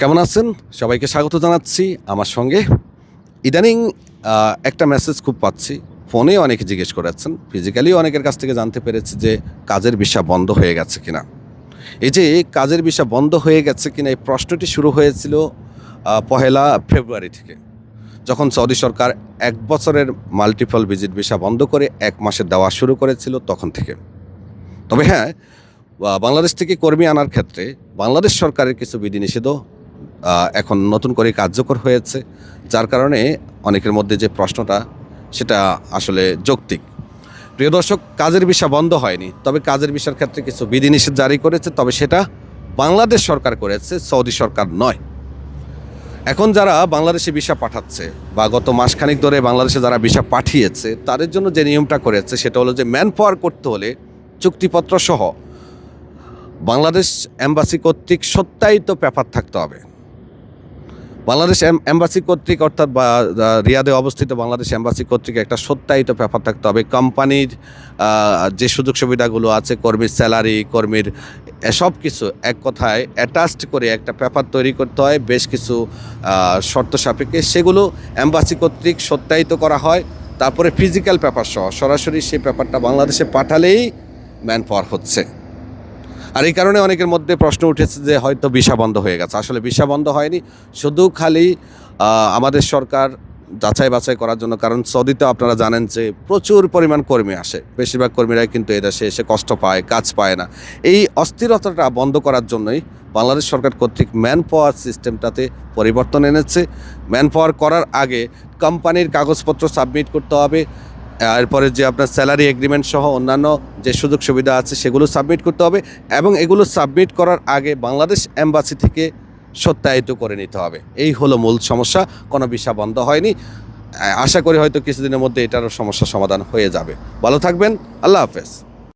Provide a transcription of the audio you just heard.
কেমন আছেন? সবাইকে স্বাগত জানাচ্ছি আমার সঙ্গে। ইদানিং একটা মেসেজ খুব পাচ্ছি, ফোনে অনেকে জিজ্ঞেস করেছেন, ফিজিক্যালিও অনেকের কাছ থেকে জানতে পেরেছি যে কাজের ভিসা বন্ধ হয়ে গেছে কিনা। এই যে কাজের ভিসা বন্ধ হয়ে গেছে কিনা এই প্রশ্নটি শুরু হয়েছিল ১লা ফেব্রুয়ারি থেকে, যখন সৌদি সরকার ১ বছরের মাল্টিপল ভিজিট ভিসা বন্ধ করে ১ মাসের দেওয়া শুরু করেছিল তখন থেকে। তবে হ্যাঁ, বাংলাদেশ থেকে কর্মী আনার ক্ষেত্রে বাংলাদেশ সরকারের কিছু বিধিনিষেধও এখন নতুন করে কার্যকর হয়েছে, যার কারণে অনেকের মধ্যে যে প্রশ্নটা সেটা আসলে যৌক্তিক। প্রিয় দর্শক, কাজের ভিসা বন্ধ হয়নি, তবে কাজের ভিসার ক্ষেত্রে কিছু বিধিনিষেধ জারি করেছে, তবে সেটা বাংলাদেশ সরকার করেছে, সৌদি সরকার নয়। এখন যারা বাংলাদেশে ভিসা পাঠাচ্ছে বা গত মাসখানেক ধরে বাংলাদেশে যারা ভিসা পাঠিয়েছে তাদের জন্য যে নিয়মটা করেছে সেটা হলো যে ম্যান পাওয়ার করতে হলে চুক্তিপত্র সহ বাংলাদেশ এম্বাসি কর্তৃক সত্যায়িত পেপার থাকতে হবে। বাংলাদেশ এম্বাসি কর্তৃক অর্থাৎ রিয়াদে অবস্থিত বাংলাদেশ এম্বাসি কর্তৃক একটা সত্যায়িত পেপার থাকতে হবে। কোম্পানির যে সুযোগ সুবিধাগুলো আছে, কর্মীর স্যালারি, কর্মীর সব কিছু এক কথায় অ্যাটাচড করে একটা পেপার তৈরি করতে হয় বেশ কিছু শর্ত সাপেক্ষে। সেগুলো এম্বাসি কর্তৃক সত্যায়িত করা হয়, তারপরে ফিজিক্যাল পেপার সহ সরাসরি সেই পেপারটা বাংলাদেশে পাঠালেই ম্যান পাওয়ার হচ্ছে। আর এই কারণে অনেকের মধ্যে প্রশ্ন উঠেছে যে হয়তো ভিসা বন্ধ হয়ে গেছে। আসলে ভিসা বন্ধ হয়নি, শুধু খালি আমাদের সরকার যাচাই বাছাই করার জন্য, কারণ সৌদিতে আপনারা জানেন যে প্রচুর পরিমাণ কর্মী আসে, বেশিরভাগ কর্মীরাই কিন্তু এদেশে এসে কষ্ট পায়, কাজ পায় না। এই অস্থিরতাটা বন্ধ করার জন্যই বাংলাদেশ সরকার কর্তৃক ম্যান পাওয়ার সিস্টেমটাতে পরিবর্তন এনেছে। ম্যান পাওয়ার করার আগে কোম্পানির কাগজপত্র সাবমিট করতে হবে, এরপরে যে আপনার স্যালারি এগ্রিমেন্ট সহ অন্যান্য যে সুযোগ সুবিধা আছে সেগুলো সাবমিট করতে হবে, এবং এগুলো সাবমিট করার আগে বাংলাদেশ এম্বাসি থেকে সত্যায়িত করে নিতে হবে। এই হলো মূল সমস্যা, কোনো ভিসা বন্ধ হয়নি। আশা করি হয়তো কিছুদিনের মধ্যে এটারও সমস্যা সমাধান হয়ে যাবে। ভালো থাকবেন, আল্লাহ হাফেজ।